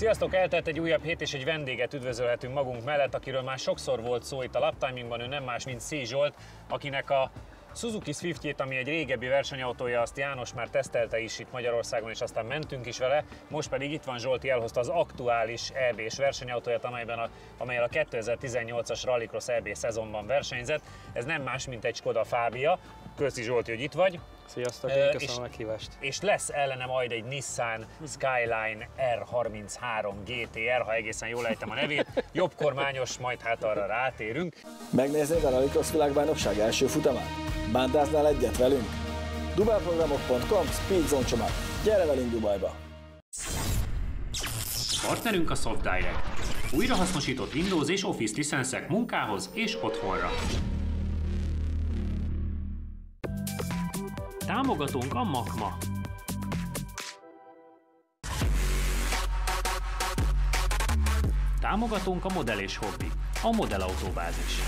Sziasztok! Eltelt egy újabb hét, és egy vendéget üdvözölhetünk magunk mellett, akiről már sokszor volt szó itt a Laptimingban. Ő nem más, mint Széll Zsolt, akinek a Suzuki Swiftjét, ami egy régebbi versenyautója, azt János már tesztelte is itt Magyarországon, és aztán mentünk is vele. Most pedig itt van, Zsolti elhozta az aktuális EB-s versenyautóját, amellyel a 2018-as Rallycross EB szezonban versenyzett. Ez nem más, mint egy Skoda Fabia. Köszi Zsolti, hogy itt vagy. Sziasztok, én köszönöm a meghívást. És lesz ellene majd egy Nissan Skyline R33 GTR, ha egészen jól ejtem a nevét. Jobb kormányos, majd hát arra rátérünk. Megnéznéd a Rallycross világbajnokság első futamát? Bándáznál egyet velünk? Dubaiprogramok.com Speedzone csomag. Gyere velünk Dubajba! Partnerünk a SoftDirect. Újrahasznosított Windows és Office licenszek munkához és otthonra. Támogatónk a Makma. Támogatónk a Modell és Hobby, a Modell Autóbázis.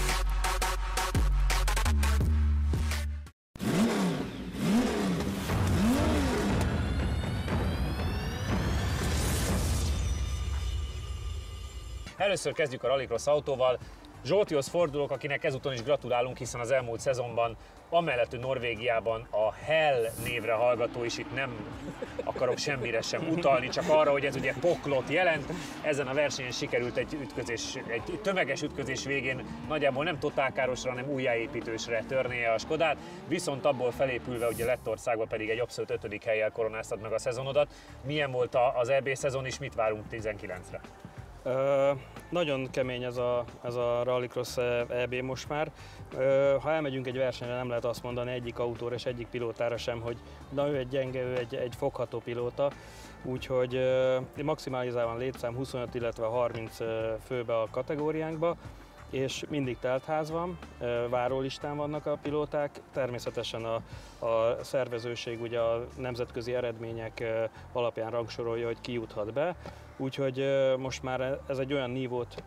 Először kezdjük a Rallycross autóval. Zsoltihoz fordulok, akinek ezúton is gratulálunk, hiszen az elmúlt szezonban, amellett, hogy Norvégiában a Hell névre hallgató, és itt nem akarok semmire sem utalni, csak arra, hogy ez ugye poklot jelent. Ezen a versenyen sikerült egy tömeges ütközés végén nagyjából nem totálkárosra, hanem újjáépítősre törnie a Skodát, viszont abból felépülve ugye Lettországban pedig egy abszolút 5. hellyel koronáztad meg a szezonodat. Milyen volt az EB szezon, és mit várunk 19-re? Nagyon kemény ez a Rallycross EB most már. Ha elmegyünk egy versenyre, nem lehet azt mondani egyik autóra és egyik pilótára sem, hogy na ő egy gyenge, ő egy fogható pilóta. Úgyhogy maximalizálva van létszám 25, illetve 30 főbe a kategóriánkba, és mindig teltház van, várólistán vannak a pilóták, természetesen a szervezőség ugye a nemzetközi eredmények alapján rangsorolja, hogy ki juthat be, úgyhogy most már ez egy olyan nívót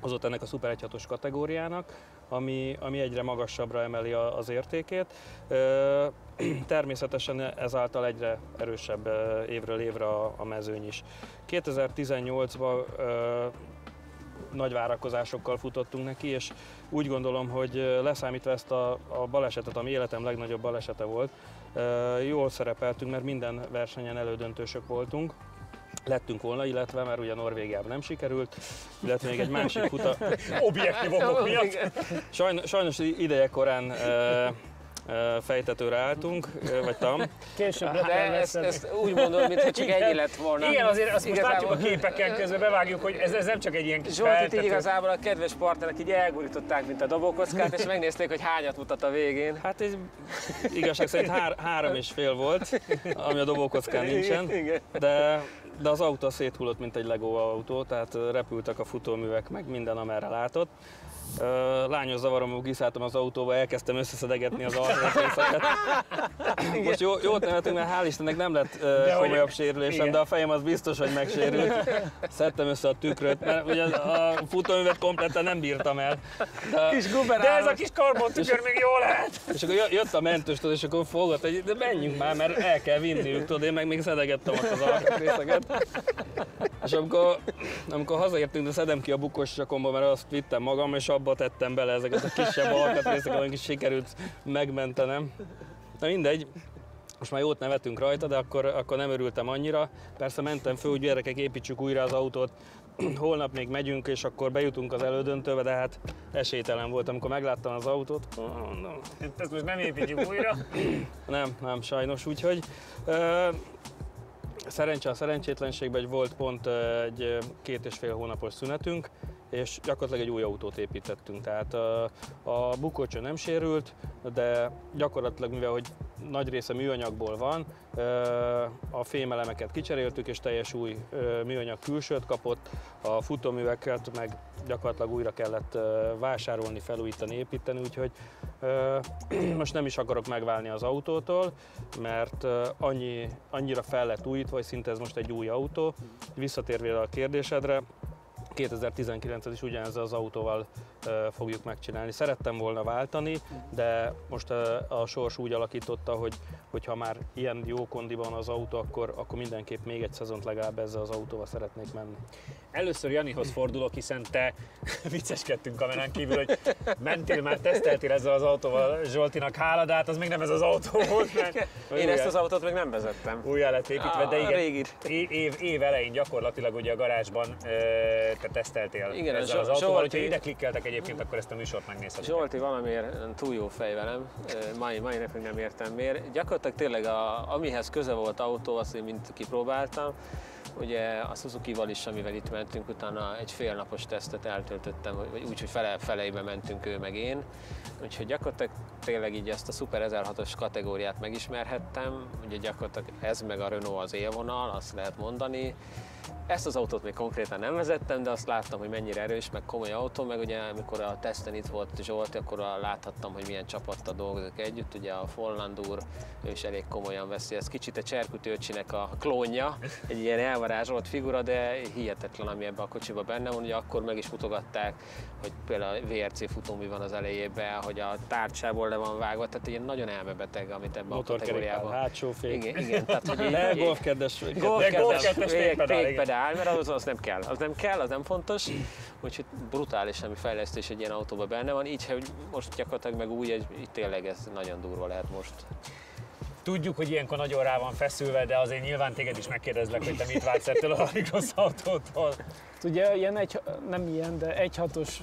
hozott ennek a Super 1.6-os kategóriának, ami egyre magasabbra emeli az értékét. Természetesen ezáltal egyre erősebb évről évre a mezőny is. 2018-ban nagy várakozásokkal futottunk neki, és úgy gondolom, hogy leszámítva ezt a balesetet, ami életem legnagyobb balesete volt, jól szerepeltünk, mert minden versenyen elődöntősök voltunk. Lettünk volna, illetve mert ugye Norvégiában nem sikerült, illetve még egy másik futam. Objektív okok miatt. Sajnos ideje korán fejtetőre álltunk, vagy tam. Későbbre ezt úgy mondod, mintha csak ennyi lett volna. Igen, azért azt most látjuk a képeken közben, bevágjuk, hogy ez nem csak egy ilyen kis Zsoltit így igazából a kedves partnerek így elgurították, mint a dobókockát, és megnézték, hogy hányat mutat a végén. Hát ez igazság szerint 3,5 volt, ami a dobókockán nincsen, de az autó széthullott, mint egy Lego autó, tehát repültek a futóművek, meg minden, amerre látott. Lányos zavaromból kiszálltam az autóba, elkezdtem összeszedegetni az alkatrészeket. Most jót nevetünk, mert hál' Istennek nem lett komolyabb sérülésem, de a fejem az biztos, hogy megsérült. Szedtem össze a tükröt, mert ugye a futóművet kompletten nem bírtam el. De ez a kis karbontükör még jól lehet! És akkor jött a mentős, és akkor fogott, hogy de menjünk már, mert el kell vinniük, tudod, én meg még szedegettem ott az alkatrészeket. És amikor hazaértünk, de szedem ki a bukós zsakomba, mert azt vittem magam, és abba tettem bele ezeket a kisebb alkatrészeket, amiket sikerült megmentenem. Na mindegy, most már jót nevetünk rajta, de akkor nem örültem annyira. Persze mentem föl, hogy gyerekek, építsük újra az autót, holnap még megyünk, és akkor bejutunk az elődöntőbe, de hát esélytelen volt, amikor megláttam az autót. Ezt most nem építjük újra? Nem, sajnos, úgyhogy szerencse a szerencsétlenségben, hogy volt pont egy 2,5 hónapos szünetünk, és gyakorlatilag egy új autót építettünk. Tehát a bukócső nem sérült, de gyakorlatilag, mivel hogy nagy része műanyagból van, a fémelemeket kicseréltük, és teljes új műanyag külsőt kapott, a futóműveket meg gyakorlatilag újra kellett vásárolni, felújítani, építeni, úgyhogy most nem is akarok megválni az autótól, mert annyira fel lett újítva, hogy szinte ez most egy új autó. Visszatérve a kérdésedre, 2019-et is ugyanezzel az autóval fogjuk megcsinálni. Szerettem volna váltani, de most a sors úgy alakította, hogy ha már ilyen jó kondiban az autó, akkor mindenképp még egy szezont legalább ezzel az autóval szeretnék menni. Először Janihoz fordulok, hiszen te vicceskedtünk kamerán kívül, hogy mentél már, teszteltél ezzel az autóval Zsoltinak, hála, de hát az még nem ez az autó volt, mert Én ezt az autót még nem vezettem. újjá lett építve, de igen, régit. év elején gyakorlatilag ugye a garázsban te teszteltél Igen, ezzel az autóval, Zsolti- hogyha ide klikkeltek egyébként, akkor ezt a műsort megnézhetik. Zsolti valamiért túl jó fej velem, mai napig nem értem miért. Gyakorlatilag tényleg amihez köze volt autó, azt én mind kipróbáltam. Ugye a Suzuki-val is, amivel itt mentünk, utána egy félnapos tesztet eltöltöttem, vagy úgy, hogy feleibe mentünk ő meg én. Úgyhogy gyakorlatilag tényleg így ezt a Super 1006-os kategóriát megismerhettem. Ugye gyakorlatilag ez meg a Renault az élvonal, azt lehet mondani. Ezt az autót még konkrétan nem vezettem, de azt láttam, hogy mennyire erős, meg komoly autó, meg ugye amikor a teszten itt volt Zsolti, akkor láthattam, hogy milyen csapattal dolgozok együtt. Ugye a Follandur, ő is elég komolyan veszi, ez kicsit a Cserkuti öcsinek a klónja, egy ilyen elvarázsolt figura, de hihetetlen, ami ebben a kocsiban benne van. Ugye akkor meg is mutogatták, hogy például a VRC futómű van az elejében, hogy a tárcsából le van vágva, tehát ilyen nagyon elmebeteg, amit ebben a kategóriában. Hátsó fék. Igen, tehát hogy Ne, golfkedves fékpedál, mert az nem kell, az nem fontos. Úgyhogy brutális, ami fejlesztés egy ilyen autóban benne van, így, hogy most gyakorlatilag meg úgy, így tényleg ez nagyon durva lehet most. Tudjuk, hogy ilyenkor nagyon rá van feszülve, de azért nyilván téged is megkérdezlek, hogy te mit vársz ettől a rallycross autótól. Ugye ilyen nem ilyen, de 1.6-os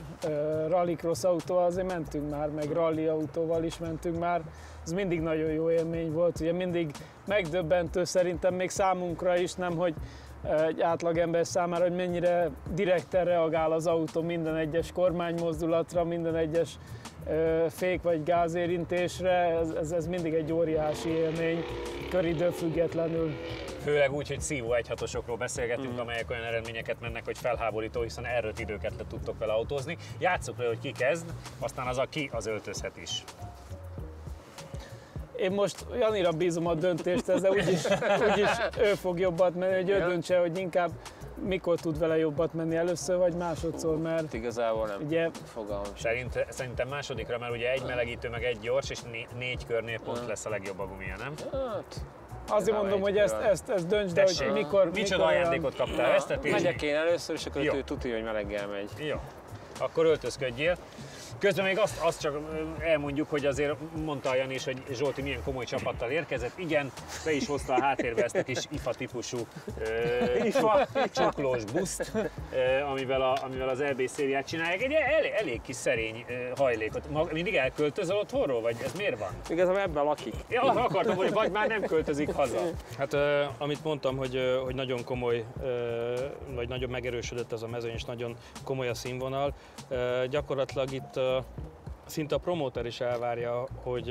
rallycross autóval azért mentünk már, meg rally autóval is mentünk már. Ez mindig nagyon jó élmény volt, ugye mindig megdöbbentő szerintem még számunkra is, nem hogy egy átlagember számára, hogy mennyire direkten reagál az autó minden egyes kormánymozdulatra, minden egyes fék vagy gázérintésre, ez mindig egy óriási élmény, köridő függetlenül. Főleg úgy, hogy szívó 1.6-osokról beszélgetünk, amelyek olyan eredményeket mennek, hogy felháborító, hiszen erőt időket le tudtok vele autózni. Játsszuk le, hogy ki kezd, aztán ki az öltözhet is. Én most Janira bízom a döntést, de úgyis ő fog jobbat menni, hogy ő döntse, hogy inkább mikor tud vele jobbat menni, először vagy másodszor, mert igazából nem ugye, fogalmam. Szerintem másodikra, mert ugye egy melegítő, meg egy gyors, és 4 körnél pont lesz a legjobb a gumia, nem? Hát, azért mondom, hogy ezt döntsd, de hogy mikor... Micsoda ajándékot kaptál? Vesztetés? Megyek én először, és akkor Jó. ő tudja, hogy meleggel megy. Jó, akkor öltözködjél. Közben még azt csak elmondjuk, hogy azért mondta a Jani is, hogy Zsolti milyen komoly csapattal érkezett. Igen, be is hozta a háttérbe ezt a kis IFA típusú csuklós buszt, amivel az EB szériát csinálják. Egy elég kis szerény hajlékot. Mindig elköltözöl otthonról, vagy ez miért van? Igazából ebben lakik. Ja, akartam, hogy vagy már nem költözik haza. Hát amit mondtam, hogy nagyon komoly, vagy nagyon megerősödött ez a mezőny, és nagyon komoly a színvonal. Gyakorlatilag itt szinte a promóter is elvárja, hogy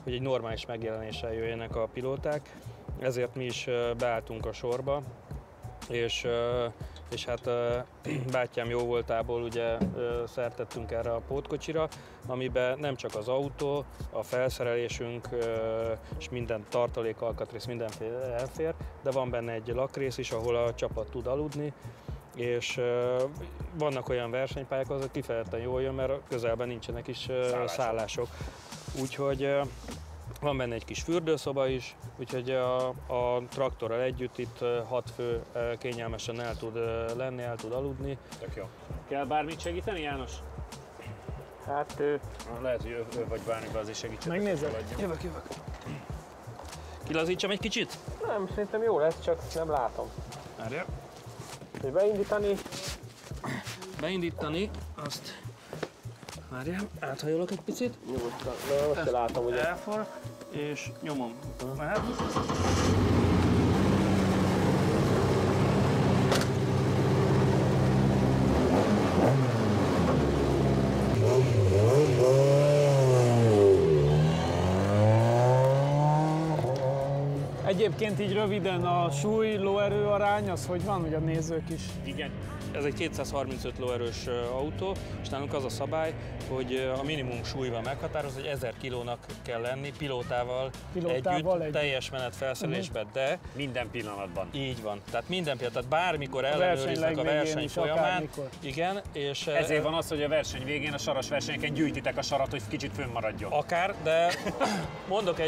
egy normális megjelenéssel jöjjenek a pilóták, ezért mi is beálltunk a sorba, és hát bátyám jó voltából ugye szertettünk erre a pótkocsira, amiben nem csak az autó, a felszerelésünk és minden tartalék, alkatrész, mindenféle elfér, de van benne egy lakrész is, ahol a csapat tud aludni, és vannak olyan versenypályák, azok kifejezetten jól jön, mert közelben nincsenek is szállások. Úgyhogy van benne egy kis fürdőszoba is, úgyhogy a traktorral együtt itt 6 fő kényelmesen el tud lenni, el tud aludni. Tök jó. Kell bármit segíteni, János? Hát Lehet, hogy ő vagy bármiben azért segítsetek. Megnézed? Jövök. Kilazítsam egy kicsit? nem, szerintem jó lesz, csak nem látom. Várja. Hogy beindítani? Beindítani, azt... Várjál, áthajolok egy picit. Nyugodtan. Na, most se látom, ugye? Elfor, és nyomom. Mehet? Egyébként így röviden a súly-lóerő arány, az hogy van, hogy a nézők is? Igen. Ez egy 235 lóerős autó, és nálunk az a szabály, hogy a minimum súlyban meghatározva, hogy 1000 kilónak kell lenni pilótával együtt, teljes menet felszerelésben, de Minden pillanatban. így van. Tehát minden pillanat, tehát bármikor ellenőriznek a verseny folyamán. akármikor. Igen, és Ezért van az, hogy a verseny végén, a saras versenyeken gyűjtitek a sarat, hogy kicsit fönnmaradjon. akár, de mondok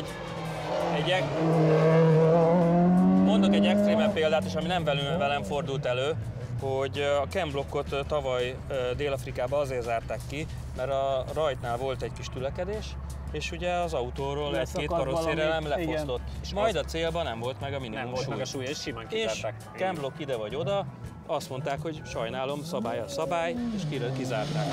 egy extrémebb példát is, ami nem velem fordult elő, hogy a Ken blokkot tavaly Dél-Afrikában azért zárták ki, mert a rajtnál volt egy kis tülekedés, és ugye az autóról egy-két karosszérelem lefosztott. És majd a célban nem volt meg a minimum Nem volt súly. meg a súly, és simán És kizárták. Ken blokk ide vagy oda, azt mondták, hogy sajnálom, szabály a szabály, és kizárták.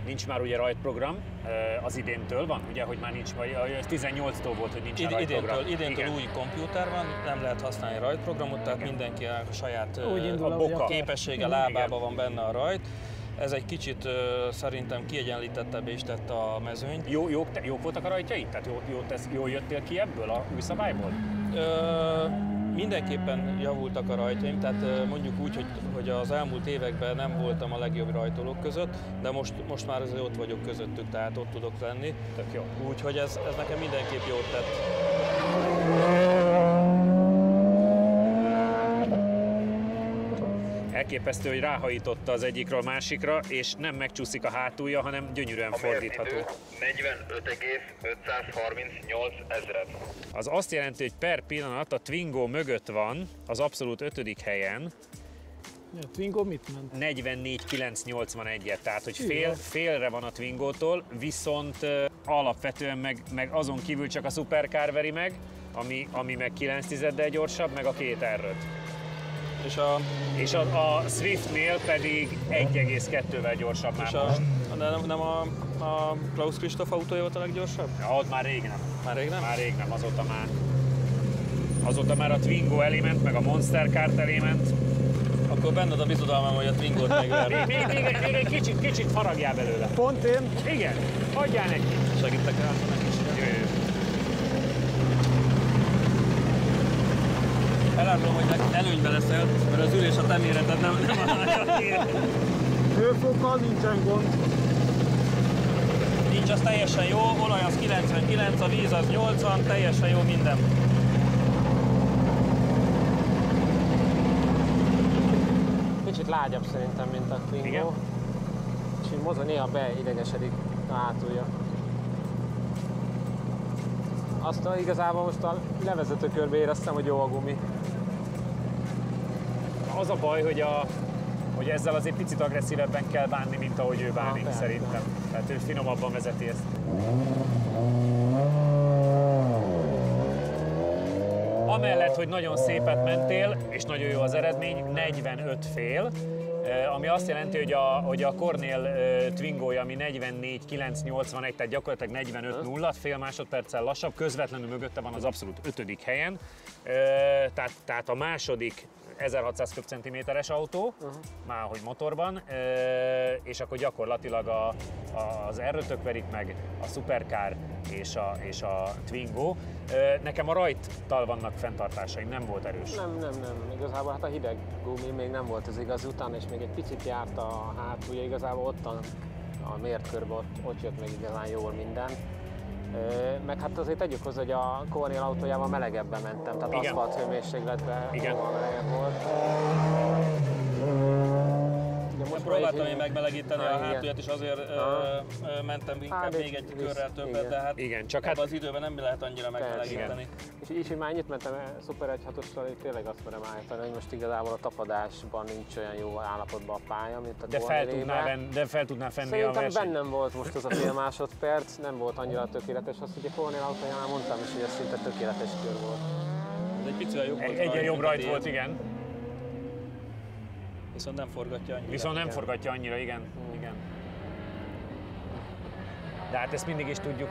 Nincs már ugye rajtprogram, az idéntől van, ugye, hogy már nincs, vagy 18-tól volt, hogy nincs rajtprogram. Idéntől új kompjúter van, nem lehet használni rajtprogramot, tehát mindenki a saját indul, a ahogy boka akar. képessége lábában van benne a rajt. Ez egy kicsit szerintem kiegyenlítettebb is tett a mezőny. Jók voltak a rajtjai? Tehát jól jöttél ki ebből a új szabályból? Mindenképpen javultak a rajtjaim, tehát mondjuk úgy, hogy az elmúlt években nem voltam a legjobb rajtolók között, de most már azért ott vagyok közöttük, tehát ott tudok lenni. Tök jó. Úgyhogy ez nekem mindenképp jót tett. Elképesztő, hogy ráhajította az egyikről a másikra, és nem megcsúszik a hátulja, hanem gyönyörűen fordítható. 45,538 ezred. Az azt jelenti, hogy per pillanat a Twingo mögött van, az abszolút 5. helyen, A Twingo mit ment? 44,981-et, tehát hogy félre van a Twingótól, viszont alapvetően meg azon kívül csak a Supercar veri meg, ami meg 9 gyorsabb, meg a két R5. És a Swiftnél pedig 1,2-vel gyorsabb már most. Nem a Klaus Kristóf autója volt a leggyorsabb? Ja, ott már rég nem. Már rég nem? Már rég nem, azóta már a Twingo elé ment, meg a Monster Kart elé ment. Akkor benned a bizodalmam, hogy a Twingot megverni. Még egy kicsit faragjál belőle. Pont én? Igen, hagyjál neki. Segítek rá egy kicsit. Elárulom, hogy előnybe leszel, mert az ülés a te méreted nem Hőfokkal nincsen gond. Nincs, az teljesen jó, olaj az 99, a víz az 80, teljesen jó minden. Kicsit lágyabb szerintem, mint a Twingo. Igen. És így mozog, néha beidegesedik a hátulja. Azt igazából most a levezető körbe éreztem, hogy jó a gumi. Az a baj, hogy ezzel azért picit agresszívebben kell bánni, mint ahogy ő bánik, persze. szerintem. Tehát ő finomabban vezeti ezt. Amellett, hogy nagyon szépet mentél, és nagyon jó az eredmény, 45 fél, ami azt jelenti, hogy a Cornél Twingoja, ami 44,981, tehát gyakorlatilag 45,0, fél másodperccel lassabb, közvetlenül mögötte van az abszolút 5. helyen, tehát a második 1600 köbcentiméteres autó, már hogy motorban, és akkor gyakorlatilag az R5-ök verik meg, a Supercar és a Twingo. Nekem a rajttal vannak fenntartásaim, nem volt erős. Nem. Igazából hát a hideg gumi még nem volt az igaz után, és még egy picit járt a hátulja, igazából ott a mértkörben ott jött meg igazán jól minden. Meg hát azért tegyük hozzá, hogy a Cornél autójával melegebben mentem, tehát Igen. aszfalt hőmérsékletben jóval melegebb volt. Ugye most Próbáltam én megmelegíteni a igen. hátulját, és azért mentem inkább Hát, még egy körrel többet, igen. de hát Igen, csak ebben hát az időben nem lehet annyira megmelegíteni. És így már ennyit mentem Super 1.6-ossal, hogy tényleg azt merem állítani, hogy most igazából a tapadásban nincs olyan jó állapotban a pálya, mint a de fel tudná fenni a Szerintem verseny. bennem volt most az a fél másodperc, nem volt annyira tökéletes. Azt ugye Cornél autójánál mondtam is, hogy ez szinte tökéletes kör volt. Ez egy picivel jobb volt. Egyen jobb mint a rajt tiéd, volt, igen. Viszont nem forgatja annyira. Viszont nem forgatja annyira, igen. de hát ezt mindig is tudjuk,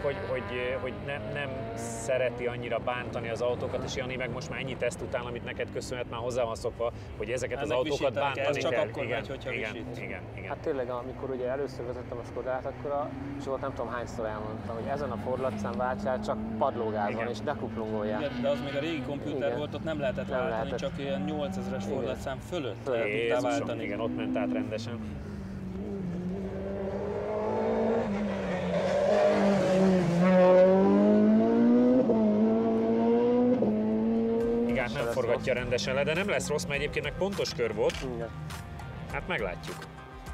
hogy nem szereti annyira bántani az autókat, és Jani meg most már ennyi teszt után, amit neked köszönhet, már hozzá van szokva, hogy ezeket az autókat bántani csak kell. akkor megy, hogyha visít. Igen. Hát tényleg, amikor ugye először vezettem a Skodát, akkor a Zsolt nem tudom hányszor elmondta, hogy ezen a fordlatszám váltsál csak padlógáz van és dekuplungolja. Igen, de az még a régi kompjúter volt, ott nem lehetett váltani, csak ilyen 8000-es fordulatszám fölött tudtál váltani. Igen, ott ment át rendesen. Igen, nem forgatja rendesen le, de nem lesz rossz, mert egyébként meg pontos kör volt. Igen. Hát meglátjuk.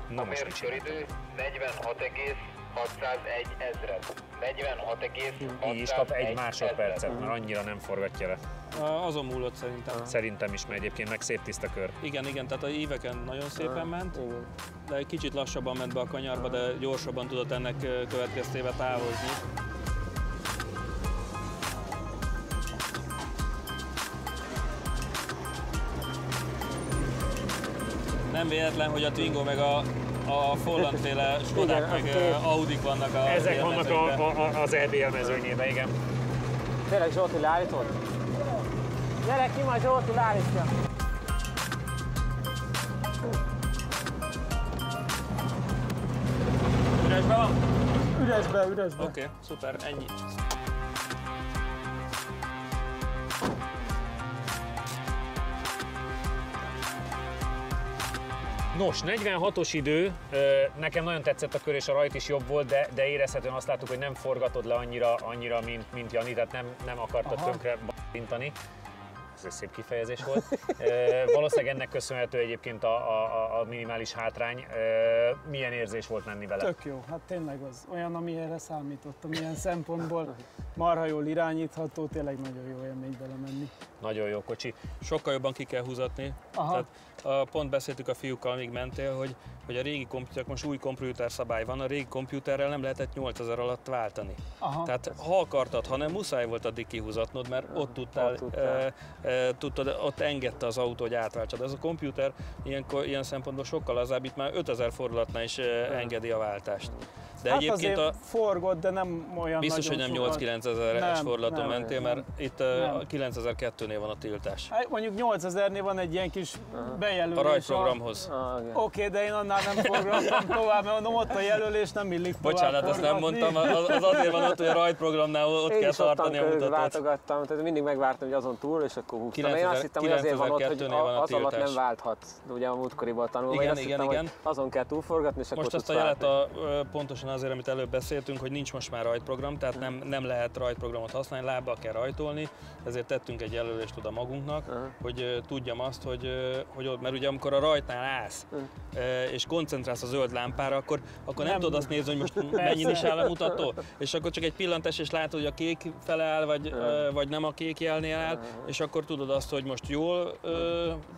Na most mit csinál? Mérőköridő 46,601 ezred. 46,601 Így is kap egy másodpercet, mert annyira nem forgatja le. Azon múlott szerintem. Szerintem is, mert egyébként meg szép tiszta kör. Igen, tehát a éveken nagyon szépen ment, Igen. de egy kicsit lassabban ment be a kanyarba, de gyorsabban tudott ennek következtében távozni. Nem véletlen, hogy a Twingo meg a Folland-féle Skodák meg Audik vannak a Ezek vannak élmezőnyben. az EB élmezőnyében, igen. Tényleg Zsolti leállítod? Gyere ki, majd Zsolti leállítja. Üresbe van? Üresbe. Oké, szuper, ennyi. Nos, 46-os idő, nekem nagyon tetszett a kör és a rajt is jobb volt, de érezhetően azt láttuk, hogy nem forgatod le annyira mint Jani, tehát nem akartad tönkre b***intani. Ez egy szép kifejezés volt. Valószínűleg ennek köszönhető egyébként a minimális hátrány. Milyen érzés volt menni vele? Tök jó, hát tényleg az olyan, amire számítottam, ilyen szempontból marha jól irányítható, tényleg nagyon jó élmény vele menni. Nagyon jó kocsi. Sokkal jobban ki kell húzatni. Tehát, pont beszéltük a fiúkkal, amíg mentél, hogy a régi kompjúter, most új kompjúter szabály van, a régi kompjúterrel nem lehetett 8000 alatt váltani. Tehát ha akartad, ha nem, muszáj volt addig kihúzatnod, mert ott tudtad, ott engedte az autó, hogy átváltsad. Ez a kompjúter ilyen szempontból sokkal lazább, itt már 5000 fordulatnál is engedi a váltást. De hát egyébként azért forgott, de nem olyan biztos, hogy nem 8-9 ezeres fordulaton mentél, mert itt 9002-nél van a tiltás. Mondjuk 8000-nél van egy ilyen kis bejelölés. A rajtprogramhoz. Oké, de én annál nem forgattam tovább, mert mondom, ott a jelölés nem illik tovább. Bocsánat, ezt nem mondtam, az azért van ott, hogy a rajtprogramnál ott kell tartani a mutatót. Váltogattam, tehát mindig megvártam, hogy azon túl, és akkor húztam. Én azt hittem, hogy azért van ott, hogy az alatt nem válthatsz. Ugye a múltkoriban tanulva, én azt hittem, hogy azon kell túlforgatni, és akkor most azt a jelet pontosan azért, amit előbb beszéltünk, hogy nincs most már rajtprogram, tehát nem lehet rajtprogramot használni, lábbal kell rajtolni, ezért tettünk egy jelölést oda magunknak, hogy tudjam azt, hogy ott, mert ugye amikor a rajtnál állsz, és koncentrálsz a zöld lámpára, akkor nem tudod azt nézni, hogy most mennyi is áll a mutató, és akkor csak egy pillantás, és látod, hogy a kék fele áll, vagy nem a kék jelnél áll, és akkor tudod azt, hogy most jól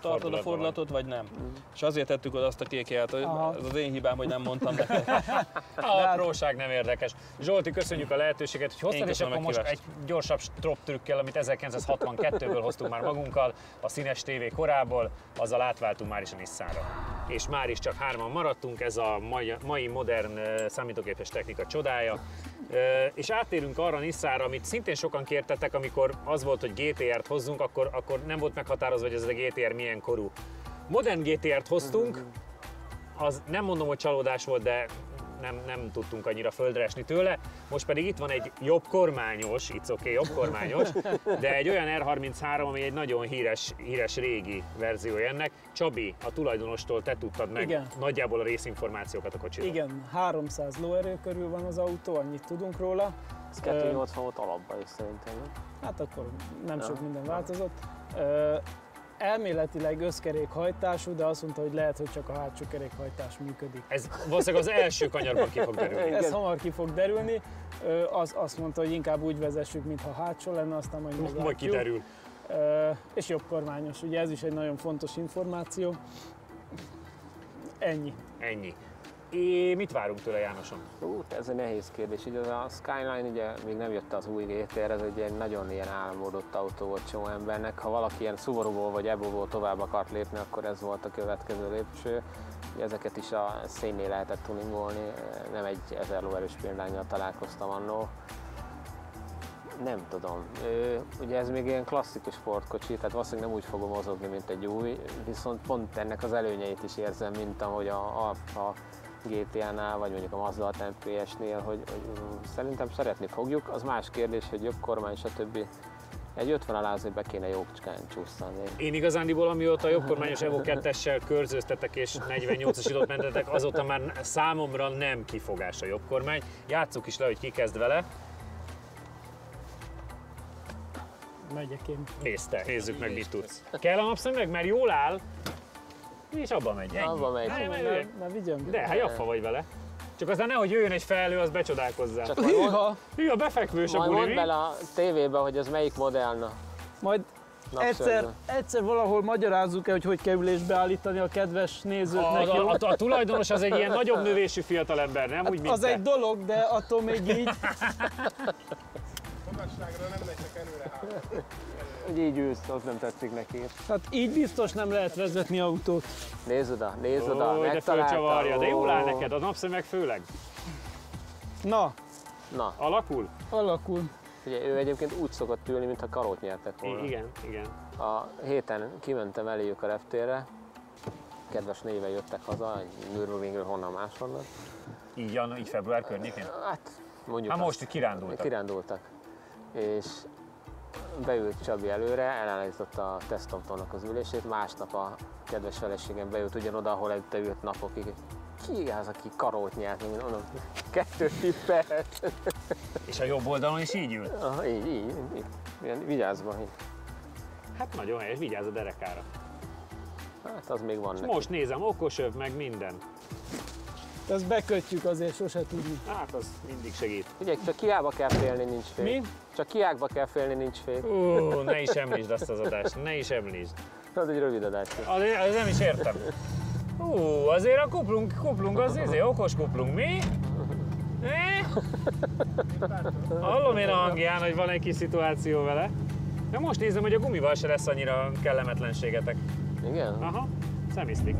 tartod a fordulatot, vagy nem. És azért tettük oda azt a kék jelet, ez az én hibám, hogy nem mondtam neked. Apróság nem érdekes. Zsolti, köszönjük a lehetőséget, hogy hoztad, és akkor most egy gyorsabb strop trükkel, amit 1962-ből hoztunk már magunkkal, a színes tévé korából, azzal átváltunk már is a Nissanra. És már is csak 3-an maradtunk, ez a mai modern számítógépes technika csodája. És áttérünk arra a Nissanra, amit szintén sokan kértetek, amikor az volt, hogy GTR-t hozzunk, akkor nem volt meghatározva, hogy ez a GTR milyen korú. Modern GTR-t hoztunk, az nem mondom, hogy csalódás volt, de nem tudtunk annyira földre esni tőle. Most pedig itt van egy jobb kormányos, jobb kormányos, de egy olyan R33, ami egy nagyon híres régi verziója ennek. Csabi, a tulajdonostól te tudtad meg nagyjából a részinformációkat a kocsiról. Igen, 300 lóerő körül van az autó, annyit tudunk róla. Ez 280 volt alapban is szerintem. Hát akkor nem sok minden változott. Elméletileg összkerékhajtású, de azt mondta, hogy lehet, hogy csak a hátsó kerékhajtás működik. Ez valószínűleg az első kanyarban ki fog derülni. Ez hamar ki fog derülni. Azt mondta, hogy inkább úgy vezessük, mintha hátsó lenne, aztán majd meglátjuk. Majd kiderül. És jobb kormányos, ugye ez is egy nagyon fontos információ. Ennyi. Mit várunk tőle, Jánoson? Ez egy nehéz kérdés. Ugye a Skyline ugye még nem jött az új GTR, ez egy nagyon ilyen álmodott autó volt csomó embernek. Ha valaki ilyen Subaruból vagy Evoból tovább akart lépni, akkor ez volt a következő lépcső. Ezeket is a szénnél lehetett tuningolni, nem egy 1000 lóerős példánnyal találkoztam annó. Nem tudom, ugye ez még ilyen klasszikus sportkocsi, tehát valószínűleg nem úgy fogom mozogni, mint egy új, viszont pont ennek az előnyeit is érzem, mint ahogy a GTA-nál, vagy mondjuk a Mazda MPS-nél, hogy szerintem szeretni fogjuk. Az más kérdés, hogy jobb kormány, stb. Egy 50 alá azért be kéne jócskán csúszani. Én igazándiból, amióta a jobbkormányos Evo 2-essel körzőztetek és 48-asítót mentetek, azóta már számomra nem kifogás a jobbkormány. Játsszuk is le, hogy ki kezd vele. Megyek én. Nézzük meg, mit tudsz. Kell a napszemüveg, mert jól áll, és abba megy. Ennyi. Abba megy. Na vigyem. De, hát jaffa vagy vele. Csak aztán nehogy jöjjön egy felhő, az becsodálkozzál. Hűha, befekvős a Majd buli, mondd mi? bele a tévébe, hogy ez melyik modellna. Majd egyszer valahol magyarázzuk el, hogy kell ülésbe állítani a kedves nézőknek. A tulajdonos az egy ilyen nagyobb növésű fiatalember, nem úgy, mint Az te. egy dolog, de attól még így. Magasságra nem megyek előre hátra. Hogy így ülsz, az nem tetszik neki. Hát így biztos nem lehet vezetni autót. Nézd oda, Ó, de fölcsavarja, de jól áll neked, a napszemüveg főleg. Na, Na, Alakul? alakul. ugye ő egyébként úgy szokott ülni, mintha karót nyertek volna. Igen, igen. A héten kimentem eléjük a reptérre, kedves néven jöttek haza, Nürburgringről honnan máshonnan. Így február környékén? Hát mondjuk Hát azt. most kirándultak. Kirándultak. És beült Csabi előre, elállította a tesztautónak az ülését, másnap a kedves feleségem beült ugyanoda, ahol előtte ült napokig. Ki az, aki karót nyert? Mondom, 2 tippelt. És a jobb oldalon is így ül? Így. Ilyen vigyázva. Így. Hát nagyon helyes, vigyázz a derekára. Hát az még van neki. Most nézem, okosöv, meg minden. Ezt bekötjük, azért sose tudni. Hát az mindig segít. Ugye, csak kiába kell félni, nincs fék. Mi? Csak kiákba kell félni, nincs fék. Ne is említsd azt az adást, ne is említsd. Az egy rövid adás. Az nem is értem. Azért a kuplung az okos kuplung, mi? Hallom én a hangján, hogy van egy kis szituáció vele. De most nézem, hogy a gumival se lesz annyira kellemetlenségetek. Igen? Aha, szemisztik.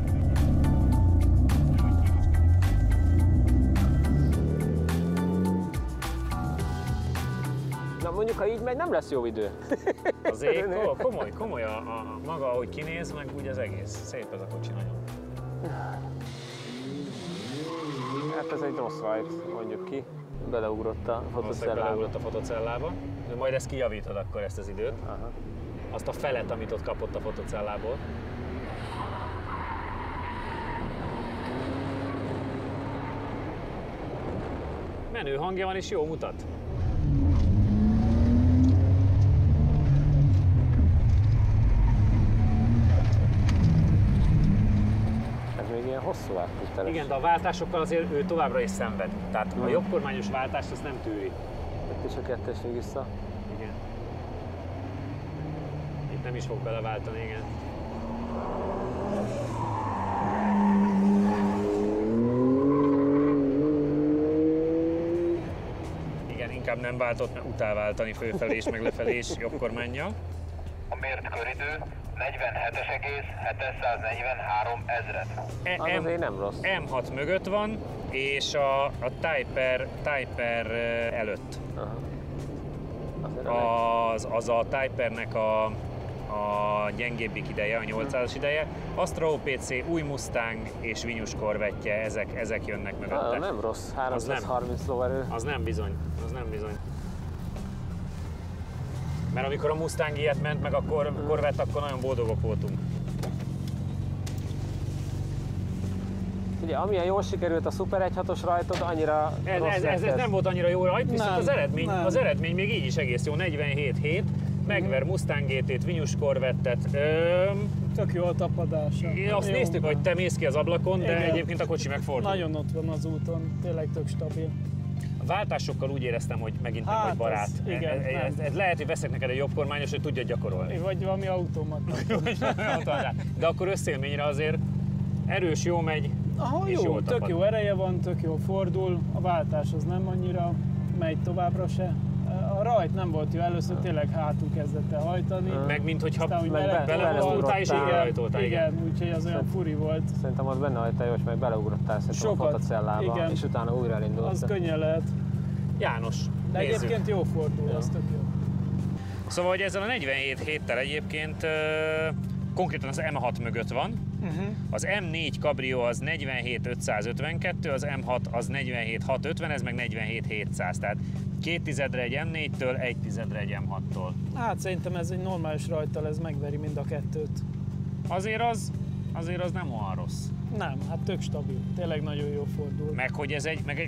Na mondjuk, ha így megy, nem lesz jó idő. Azért komoly a maga, ahogy kinéz, meg úgy az egész. Szép ez a kocsi nagyon. Hát ez egy rossz rajt, mondjuk ki. Beleugrott a fotocellába. Beleugrott a fotocellába. Majd ezt kijavítod akkor ezt az időt. Aha. Azt a felet, amit ott kapott a fotocellából. Menő hangja van és jó mutat. Ez még ilyen hosszú áttételes. Igen, de a váltásokkal azért ő továbbra is szenved. Tehát a jobbkormányos váltást azt nem tűri. Itt is a kettes még vissza. Igen. Itt nem is fog beleváltani, igen. Igen, inkább nem váltott, mert utál váltani fölfelé és meg lefelé és jobbkormánnyal. A mért köridő 47,743 ezred. Az azért nem rossz. M6 mögött van, és a Typer előtt. Aha. Azért nem Az a Typernek a gyengébbik ideje, a 800-as ideje. Astra OPC, új Mustang és Vinyus Corvette, ezek jönnek mögötte. nem rossz, 330 lóerő. Az nem bizony. Mert amikor a Mustang ilyet ment, meg a Corvette, akkor nagyon boldogok voltunk. Ugye, amilyen jól sikerült a Super 1.6-os rajtod, annyira rossz Ez nem volt annyira jó rajt, viszont Nem, az eredmény még így is egész jó, 47-7, megver Mustang GT-t, Vinyus Corvettet. Tök jó a tapadása. Azt Jó. néztük, hogy te mész ki az ablakon, de Igen. egyébként a kocsi megfordul. Nagyon ott van az úton, tényleg tök stabil. A váltásokkal úgy éreztem, hogy megint nem Hát, vagy barát. az, igen, Ez lehet, hogy veszek neked egy jobb kormányos, hogy tudja gyakorolni. Vagy valami automat. De akkor összélményre azért erős, jó megy, Aha, és jó, jól tök tapad. jó ereje van, tök jó fordul, a váltás az nem annyira megy továbbra se. A rajt nem volt jó, először tényleg hátul kezdett el hajtani. Meg minthogyha Aztán úgy meleg beleugrottál és így rajtoltál, igen, úgyhogy az olyan furi volt. Szerintem ott benne hagyta jó, és meg beleugrottál szerintem a Sokat, fotocellába, igen. és utána újra elindult. Az könnyen lehet. János, De nézzük. egyébként jó fordul, az tök jó. Szóval, hogy ezzel a 47 héttel egyébként konkrétan az M6 mögött van. Az M4 Cabrio az 47.552, az M6 az 47.650, ez meg 47.700. Tehát 0,2 egy M4-től, 1,1 egy M6-tól. Hát szerintem ez egy normális rajttal, ez megveri mind a kettőt. Azért az nem olyan rossz. Nem, hát tök stabil, tényleg nagyon jó fordul. Meg hogy ez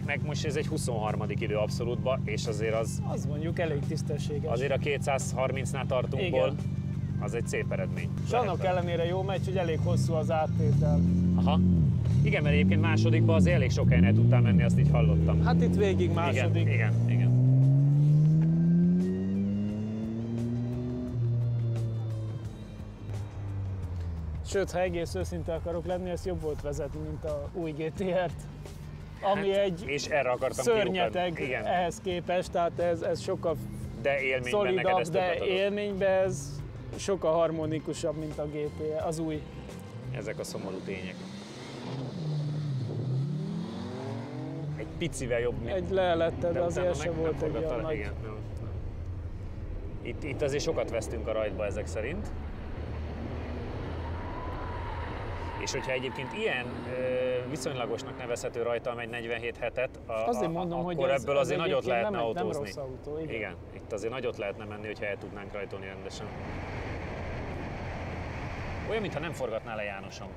meg most ez egy 23. idő abszolútban, és azért Az mondjuk elég tisztességes. azért a 230-nál tartunkból, Igen. az egy szép eredmény. És annak ellenére jó megy, hogy elég hosszú az áttétel. Aha. Igen, mert egyébként másodikban azért elég sok helyen el tudtál menni, azt így hallottam. Hát itt végig második. Igen. Sőt, ha egész őszinte akarok lenni, ezt jobb volt vezetni, mint a új GTR-t. Ami egy És erre akartam szörnyeteg kiukadni. Igen. ehhez képest, tehát ez sokkal De élményben neked szolidabb, ez de többet adott. élményben ez sokkal harmonikusabb, mint a GTR, az új. Ezek a szomorú tények. Egy picivel jobb, mint... Egy leletted, de utána azért se meg nem volt egy forgatta olyan le. nagy... Igen, nem. Itt azért sokat vesztünk a rajtba ezek szerint. És hogyha egyébként ilyen viszonylagosnak nevezhető rajta megy 47 hetet, Azért mondom, hogy akkor ez- ebből ez azért nagyot egyébként lehetne nem egy- nem autózni. rossz autó, igen. Itt azért nagyot lehetne menni, hogyha el tudnánk rajtolni rendesen. Olyan, mintha nem forgatná le Jánosom,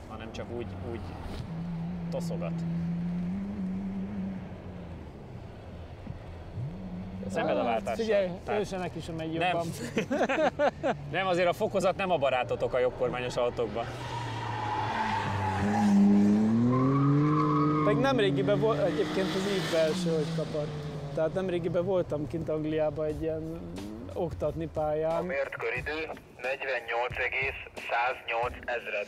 hanem csak úgy toszogat. Szenved a váltással. Figyelj, Tehát- ősenek is megy Nem. jobban. Nem, azért a fokozat nem a barátotok a jobbkormányos autókban. Meg nemrégiben volt, egyébként az így belső, hogy kapad. Tehát nemrégiben voltam kint Angliában egy ilyen oktatni A pályán. mért köridő 48,108 ezred.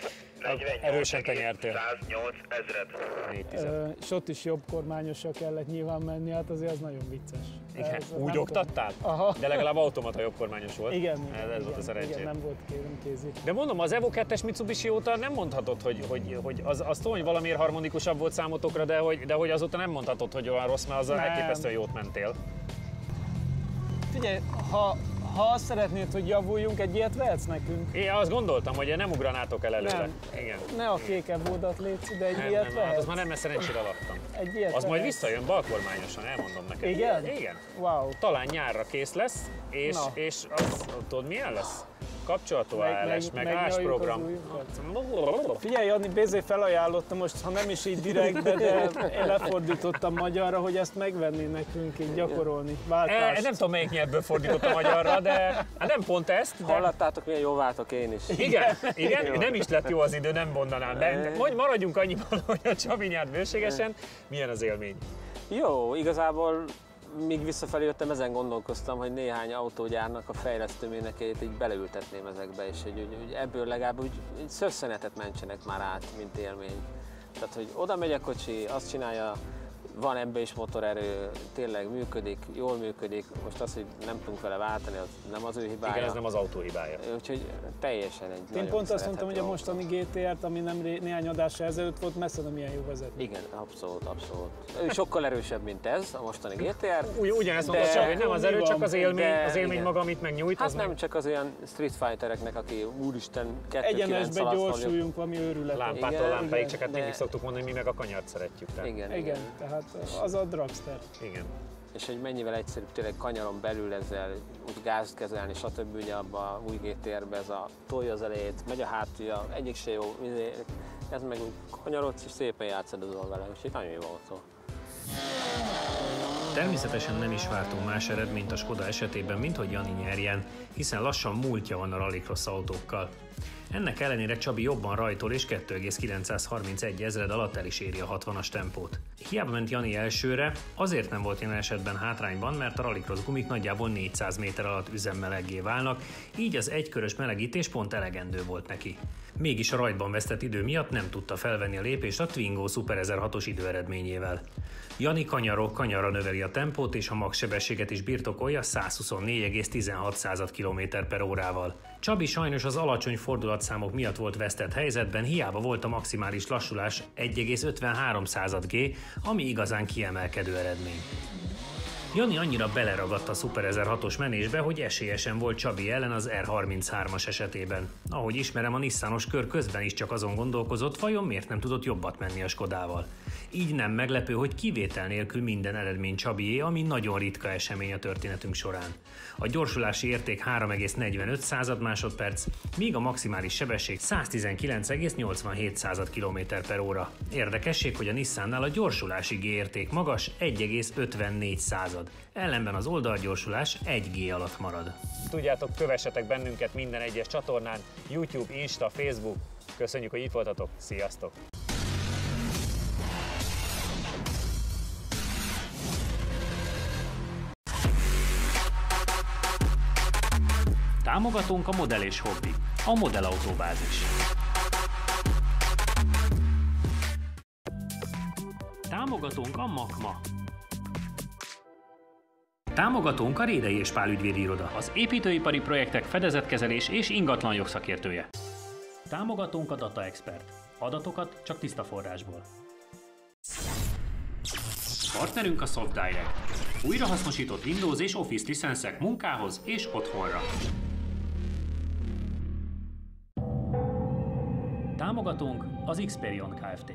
Erősen te nyertél. 108 ezred. 4-10. És ott is jobb kormányosra kellett nyilván menni, hát azért az nagyon vicces. Igen, Ez úgy nem oktattál? Aha. De legalább automata jobbkormányos volt. Igen, Ez volt a szerencsé. igen, nem volt kézi. De mondom, az Evo 2-es Mitsubishi óta nem mondhatod, hogy az tudom, hogy valamiért harmonikusabb volt számotokra, de hogy azóta nem mondhatod, hogy olyan rossz, mert azzal Nem. elképesztően jót mentél. Figyelj, ha azt szeretnéd, hogy javuljunk, egy ilyet vehetsz nekünk. Én azt gondoltam, hogy nem ugranátok el előle. Nem. Igen. Ne a kékebb oldalt légy, de egy Nem, ilyet hát vehetsz. az már nem, mert szerencsére laktam. Egy ilyet Az majd vehetsz. visszajön balkormányosan, elmondom neked. Igen? Igen. Wow. Talán nyárra kész lesz, és, Na. és az, tudod milyen lesz? Kapcsolatú ALS, meg megnyaljuk ásprogram. az ujjunkat. Figyelj, Jani, Bézé felajánlotta most, ha nem is így direkt, de én lefordítottam magyarra, hogy ezt megvenni nekünk, így gyakorolni, váltást. Nem tudom, melyik nyelvből fordított a magyarra, de hát nem pont ezt, de... Hallattátok, milyen jó váltok én is. Igen, nem is lett jó az idő, nem mondanám. De maradjunk annyiban, hogy a Csabi nyert bőségesen. Milyen az élmény? Jó, igazából míg visszafelé jöttem, ezen gondolkoztam, hogy néhány autógyárnak a fejlesztő mérnökeit így beleültetném ezekbe, és hogy ebből legalább úgy szösszenetet mentsenek már át, mint élmény. Tehát, hogy oda megy a kocsi, azt csinálja, van ebbe is motorerő, tényleg működik, jól működik. Most az, hogy nem tudunk vele váltani, az nem az ő hibája. Igen, ez nem az autó hibája. Úgyhogy teljesen egy Én nagyon pont azt mondtam, hogy a szerethető mostani GTR-t, ami néhány adással ezelőtt volt, messze nem ilyen jó vezetni. Igen, abszolút, abszolút. Ő sokkal erősebb, mint ez, a mostani GTR. Ugyanezt De- mondta Csabi, hogy nem az erő, Mi csak van? az élmény, De- az élmény igen. maga, amit megnyújt. Hát az nem meg csak az olyan Street Fightereknek, aki úristen 2-9 Egyenesbe gyorsuljunk, ami őrület. lámpától Igen, lámpáig, igen, csak hát de- mindig szoktuk mondani, hogy mi meg a kanyart szeretjük. Tehát. Igen, Igen, tehát az a dragster. Igen. És hogy mennyivel egyszerűbb tényleg kanyaron belül ezzel úgy gázt kezelni, stb. Ugye abban a új GTR-ben ez a tolja az elejét, megy a hátulja, egyik se jó, ez meg úgy kanyarodsz és szépen játszadozol vele, úgyhogy nagyon jó autó. Természetesen nem is vártunk más eredményt a Skoda esetében, mint hogy Jani nyerjen, hiszen lassan múltja van a rallycross autókkal. Ennek ellenére Csabi jobban rajtol és 2,931 ezred alatt el is éri a 60-as tempót. Hiába ment Jani elsőre, azért nem volt jelen esetben hátrányban, mert a rallycross gumik nagyjából 400 méter alatt üzemmeleggé válnak, így az egykörös melegítés pont elegendő volt neki. mégis a rajtban vesztett idő miatt nem tudta felvenni a lépést a Twingo Super 1006-os időeredményével. Jani kanyarra növeli a tempót és a max sebességet is birtokolja 124,16 km/órával. Csabi sajnos az alacsony fordulatszámok miatt volt vesztett helyzetben, hiába volt a maximális lassulás 1,53 G, ami igazán kiemelkedő eredmény. Jani annyira beleragadt a Super 1006-os menésbe, hogy esélyesen volt Csabi ellen az R33-as esetében. Ahogy ismerem, a Nissanos kör közben is csak azon gondolkozott, vajon miért nem tudott jobbat menni a Skodával. Így nem meglepő, hogy kivétel nélkül minden eredmény Csabié, ami nagyon ritka esemény a történetünk során. A gyorsulási érték 3,45 másodperc, míg a maximális sebesség 119,87 km/h. Érdekesség, hogy a Nissannál a gyorsulási G érték magas 1,54. Ellenben az oldalgyorsulás 1 G alatt marad. Tudjátok, kövessetek bennünket minden egyes csatornán, YouTube, Insta, Facebook. Köszönjük, hogy itt voltatok, sziasztok! Támogatónk a Model és Hobby, a Model Autóbázis. Támogatónk a Makma. Támogatónk a Rédei és Pál ügyvédi iroda, az építőipari projektek fedezetkezelés és ingatlan jogszakértője. Támogatónk a Data Expert. Adatokat csak tiszta forrásból. Partnerünk a SoftDirect. Újrahasznosított Windows és Office licenszek munkához és otthonra. Támogatónk az Xperion Kft.